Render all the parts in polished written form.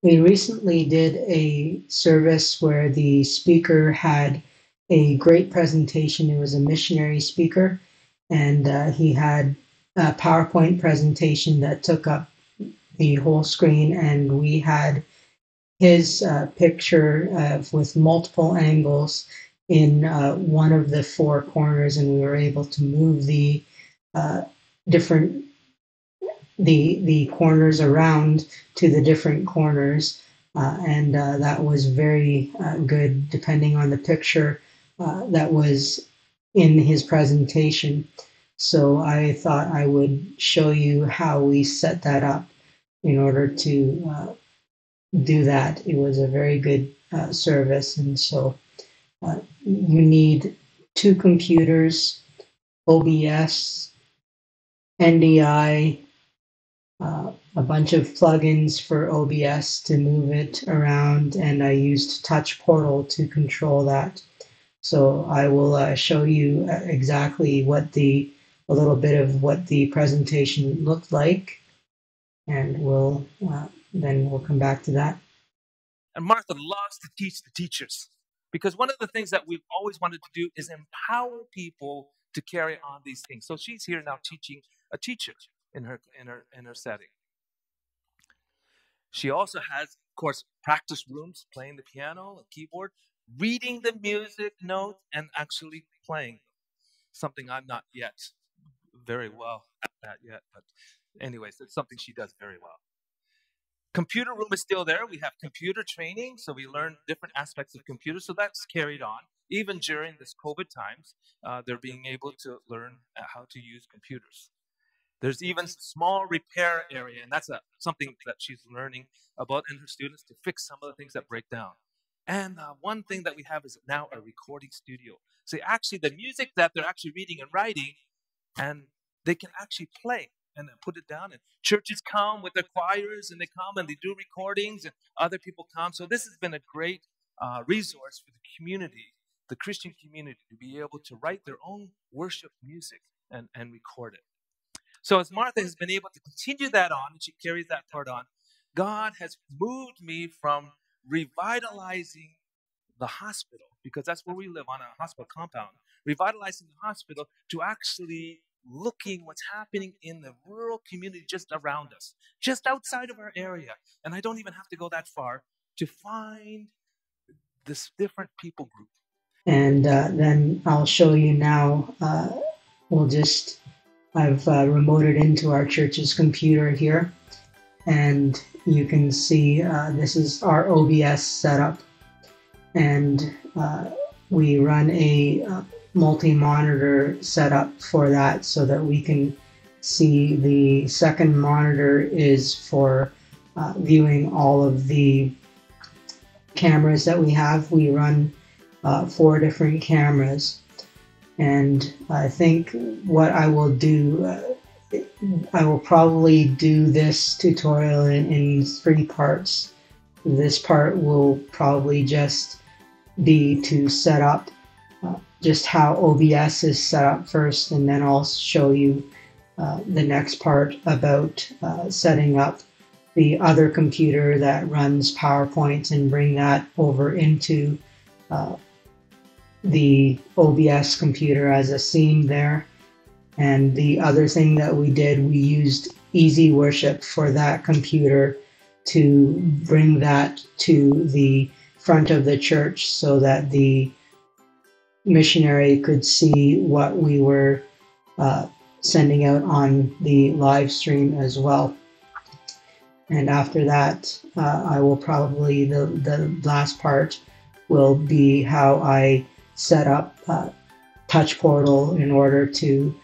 We recently did a service where the speaker had a great presentation. It was a missionary speaker, and he had a PowerPoint presentation that took up the whole screen, and we had his picture with multiple angles in one of the four corners, and we were able to move the uh, different the corners around to the different corners, and that was very good depending on the picture that was in his presentation. So I thought I would show you how we set that up in order to do that. It was a very good service, and so you need two computers, OBS, NDI, a bunch of plugins for OBS to move it around, and I used Touch Portal to control that. So I will show you exactly what a little bit of what the presentation looked like, and then we'll come back to that. And Martha loves to teach the teachers, because one of the things that we've always wanted to do is empower people to carry on these things. So she's here now teaching a teacher in her setting. She also has, of course, practice rooms, playing the piano, a keyboard, reading the music notes, and actually playing. Something I'm not yet very well at yet, but anyways, it's something she does very well. Computer room is still there. We have computer training, so we learn different aspects of computers. So that's carried on. Even during this COVID times, they're being able to learn how to use computers. There's even a small repair area, and that's something that she's learning about in her students, to fix some of the things that break down. And one thing that we have is now a recording studio. So actually the music that they're actually reading and writing, and they can actually play and put it down. And churches come with their choirs, and they come and they do recordings, and other people come. So this has been a great resource for the community, the Christian community, to be able to write their own worship music and record it. So as Martha has been able to continue that on, and she carries that part on, God has moved me from revitalizing the hospital, because that's where we live, on a hospital compound, revitalizing the hospital, to actually looking what's happening in the rural community just around us, just outside of our area. And I don't even have to go that far to find this different people group. And then I'll show you now, I've remoted into our church's computer here, and you can see this is our OBS setup, and we run a multi-monitor setup for that, so that we can see the second monitor is for viewing all of the cameras that we have. We run 4 different cameras, and I think what I will do, I will probably do this tutorial in 3 parts. This part will probably just be to set up just how OBS is set up first, and then I'll show you the next part about setting up the other computer that runs PowerPoint and bring that over into the OBS computer as a scene there. And the other thing that we did, we used Easy Worship for that computer to bring that to the front of the church, so that the missionary could see what we were sending out on the live stream as well. And after that, I will probably, the last part will be how I set up Touch Portal in order to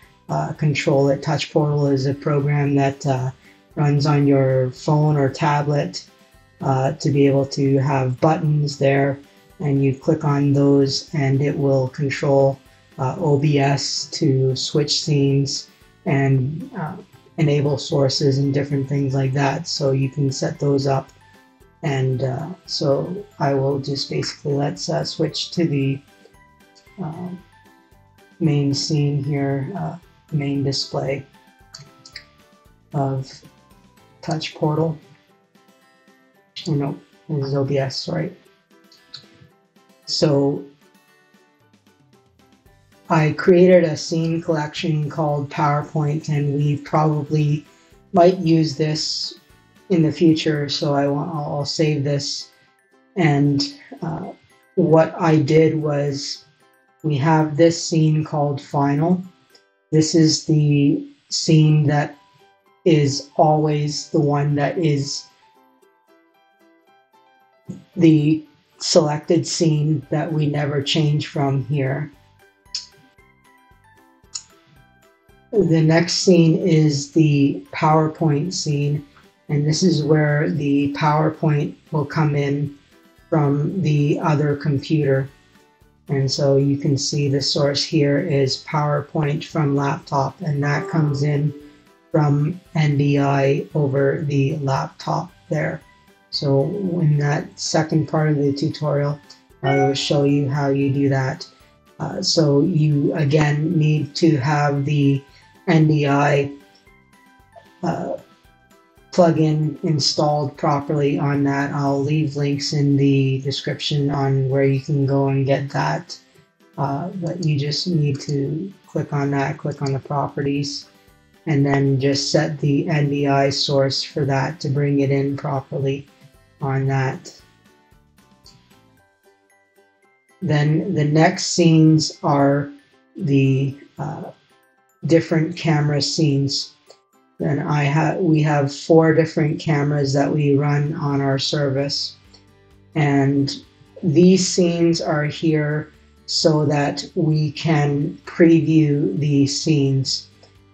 control it. Touch Portal is a program that runs on your phone or tablet to be able to have buttons there, and you click on those and it will control OBS to switch scenes and enable sources and different things like that. So you can set those up. And so I will just basically, let's switch to the main scene here, main display of Touch Portal. no, this is OBS, sorry. So I created a scene collection called PowerPoint, and we probably might use this in the future, so I'll save this. And what I did was, we have this scene called Final. This is the scene that is always the one that is the selected scene that we never change from here. The next scene is the PowerPoint scene, and this is where the PowerPoint will come in from the other computer. And so you can see the source here is PowerPoint from laptop, and that comes in from NDI over the laptop there. So in that second part of the tutorial, I will show you how you do that. So you again need to have the NDI plugin installed properly on that. I'll leave links in the description on where you can go and get that. But you just need to click on that, click on the properties, and then just set the NDI source for that to bring it in properly on that. Then the next scenes are the different camera scenes. Then we have 4 different cameras that we run on our service, and these scenes are here so that we can preview the scenes.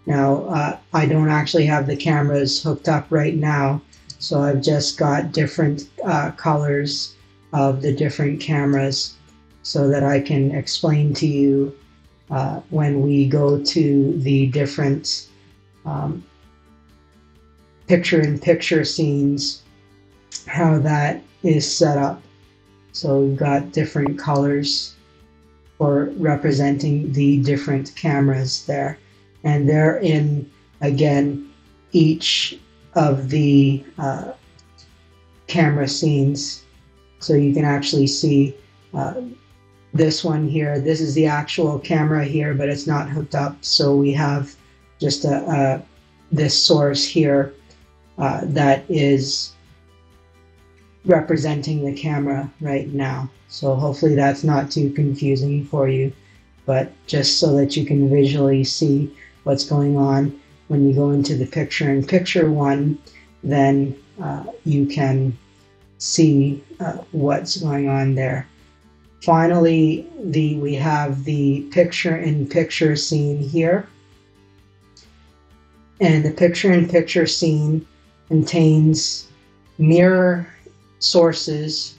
Now I don't actually have the cameras hooked up right now, so I've just got different colors of the different cameras so that I can explain to you when we go to the different picture-in-picture scenes, how that is set up. So we've got different colors for representing the different cameras there. And they're in, again, each of the camera scenes. So you can actually see this one here. This is the actual camera here, but it's not hooked up. So we have just this source here that is representing the camera right now. So hopefully that's not too confusing for you, but just so that you can visually see what's going on. When you go into the picture-in-picture one, then you can see what's going on there. Finally, we have the picture-in-picture scene here. And the picture-in-picture scene contains mirror sources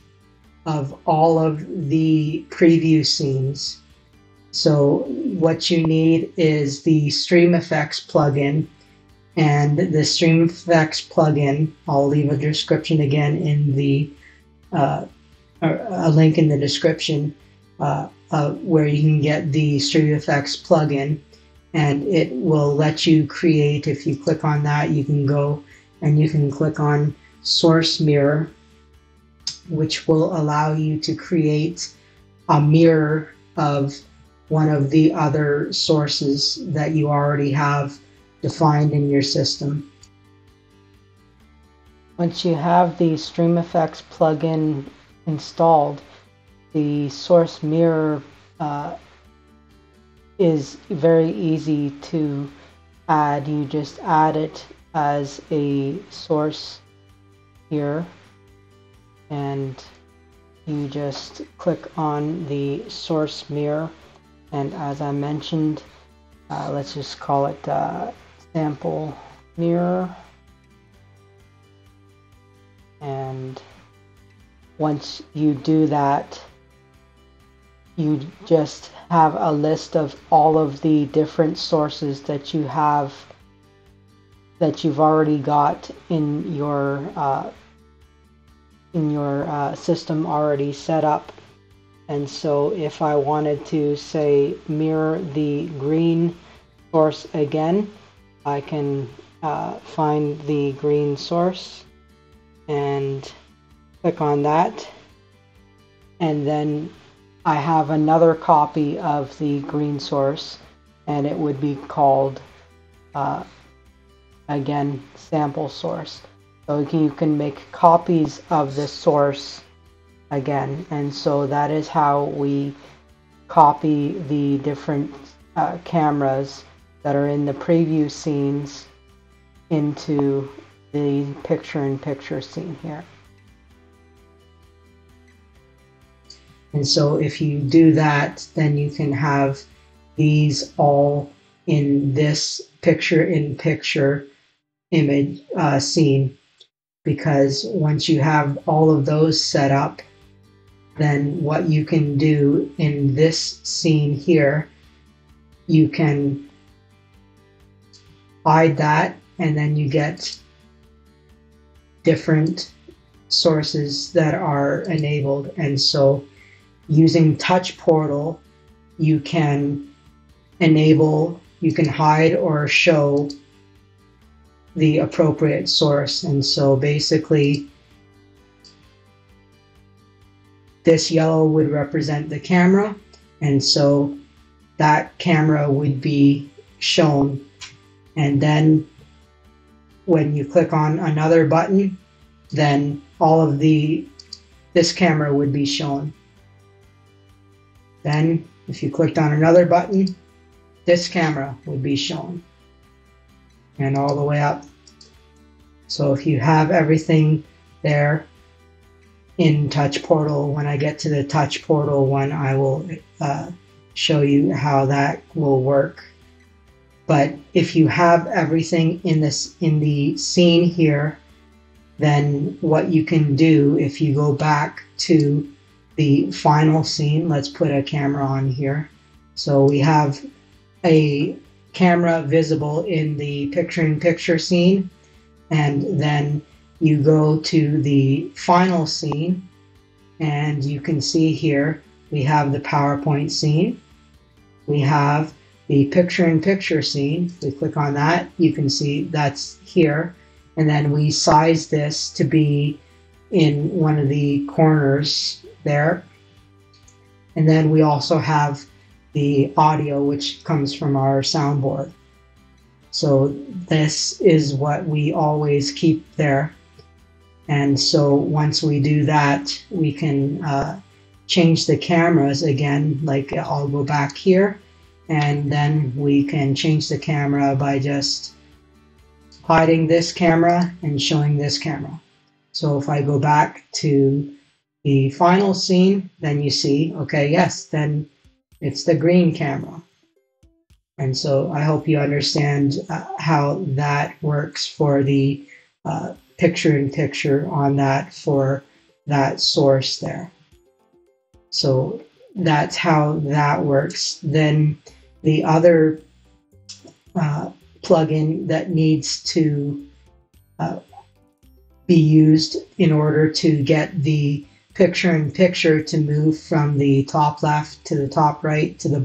of all of the preview scenes. So what you need is the StreamFX plugin, and the StreamFX plugin, I'll leave a description again in the a link in the description where you can get the StreamFX plugin, and it will let you create. If you click on that, you can go and you can click on source mirror, which will allow you to create a mirror of one of the other sources that you already have defined in your system. Once you have the StreamFX plugin installed, the source mirror is very easy to add. You just add it as a source here, and you just click on the source mirror, and as I mentioned, let's just call it sample mirror. And once you do that, you just have a list of all of the different sources that you have, that you've already got in your system already set up. And so if I wanted to, say, mirror the green source again, I can find the green source and Click on that, and then I have another copy of the green source, and it would be called again sample source. So you can make copies of the source again, and so that is how we copy the different cameras that are in the preview scenes into the picture-in-picture scene here. And so if you do that, then you can have these all in this picture-in-picture image scene, because once you have all of those set up, then what you can do in this scene here, you can hide that, and then you get different sources that are enabled. And so using Touch Portal, you can enable, you can hide or show the appropriate source. And so basically this yellow would represent the camera, and so that camera would be shown. And then when you click on another button, then all of this camera would be shown. Then if you clicked on another button, this camera would be shown, and all the way up. So if you have everything there in Touch Portal, when I get to the Touch Portal one, I will show you how that will work. But if you have everything in the scene here, then what you can do, if you go back to the final scene, let's put a camera on here. So we have a camera visible in the picture-in-picture scene, and then you go to the final scene, and you can see here we have the PowerPoint scene, we have the picture-in-picture scene. If we click on that, you can see that's here, and then we size this to be in one of the corners there. And then we also have the audio, which comes from our soundboard. So this is what we always keep there. And so once we do that, we can change the cameras again. Like I'll go back here, and then we can change the camera by just hiding this camera and showing this camera. So if I go back to the final scene, then you see, okay, yes, then it's the green camera. And so I hope you understand how that works for the picture-in-picture on that, for that source there. So that's how that works. Then the other plugin that needs to be used in order to get the picture-in-picture to move from the top left to the top right to the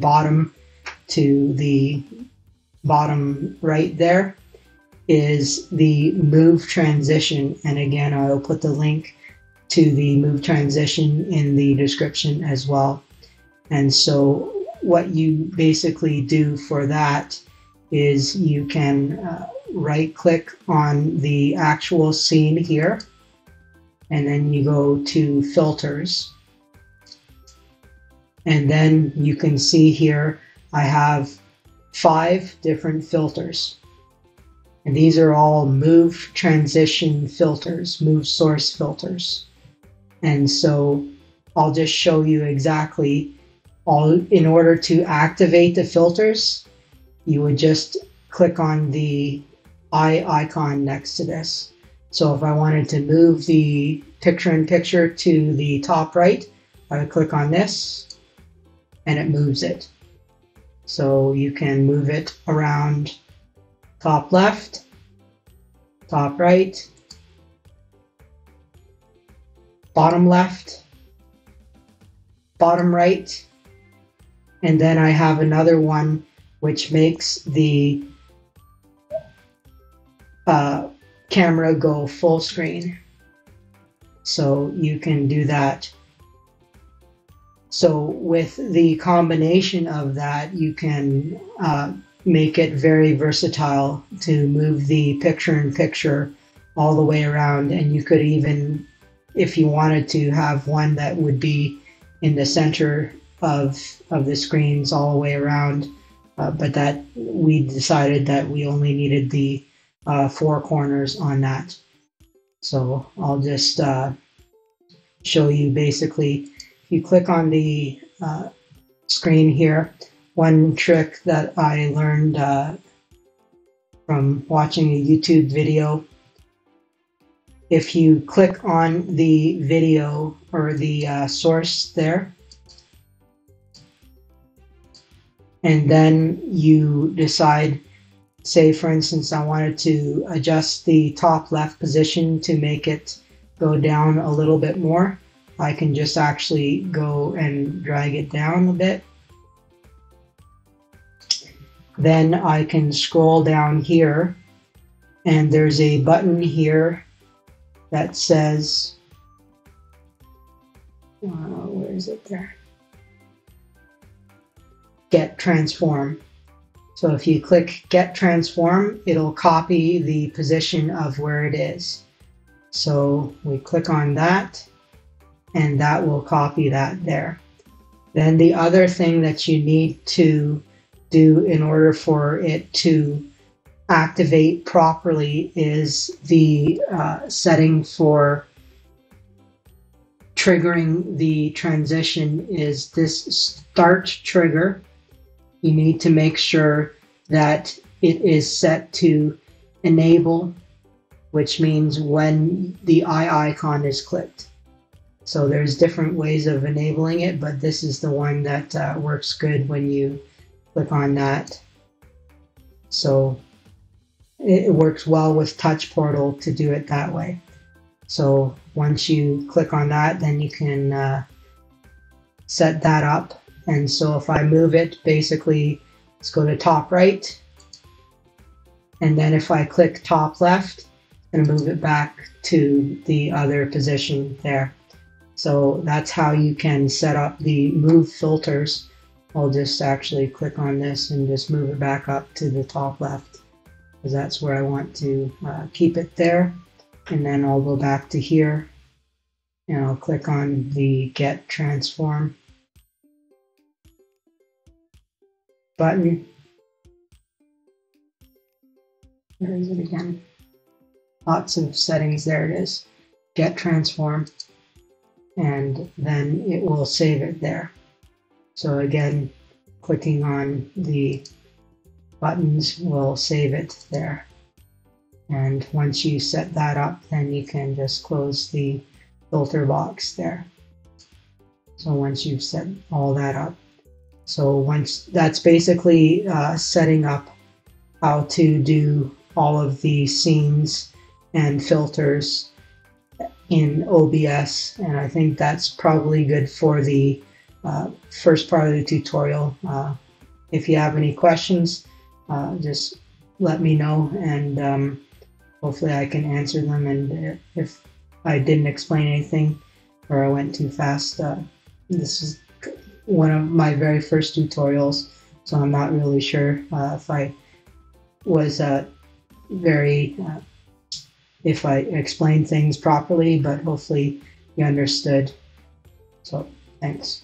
bottom right there is the move transition. And again, I'll put the link to the move transition in the description as well. And so what you basically do for that is you can right click on the actual scene here, and then you go to filters, and then you can see here I have 5 different filters, and these are all move transition filters, move source filters. And so I'll just show you exactly in order to activate the filters, you would just click on the eye icon next to this. So if I wanted to move the picture-in-picture to the top right, I would click on this and it moves it. So you can move it around top left, top right, bottom left, bottom right, and then I have another one which makes the camera go full screen. So you can do that. So with the combination of that, you can make it very versatile to move the picture-in-picture all the way around. And you could even, if you wanted to, have one that would be in the center of the screens all the way around. But that we decided that we only needed the 4 corners on that. So I'll just show you basically. If you click on the screen here, one trick that I learned from watching a YouTube video, if you click on the video or the source there, and then you decide, say for instance, I wanted to adjust the top left position to make it go down a little bit more, I can just actually go and drag it down a bit. Then I can scroll down here, and there's a button here that says, where is it there? Get Transform. So if you click Get Transform, it'll copy the position of where it is. So we click on that, and that will copy that there. Then the other thing that you need to do in order for it to activate properly is the setting for triggering the transition is this start trigger. You need to make sure that it is set to enable, which means when the eye icon is clicked. So there's different ways of enabling it, but this is the one that works good when you click on that. So it works well with Touch Portal to do it that way. So once you click on that, then you can set that up. And so if I move it, basically, let's go to top right. And then if I click top left, and move it back to the other position there. So that's how you can set up the move filters. I'll just actually click on this and just move it back up to the top left, because that's where I want to keep it there. And then I'll go back to here, and I'll click on the Get Transform button. Where is it again? Lots of settings. There it is. Get Transform. And then it will save it there. So again, clicking on the buttons will save it there. And once you set that up, then you can just close the filter box there. So once you've set all that up. So once that's basically setting up how to do all of the scenes and filters in OBS, and I think that's probably good for the first part of the tutorial. If you have any questions, just let me know, and hopefully I can answer them. And if I didn't explain anything or I went too fast, this is one of my very first tutorials, so I'm not really sure if I was if I explained things properly, but hopefully you understood. So thanks.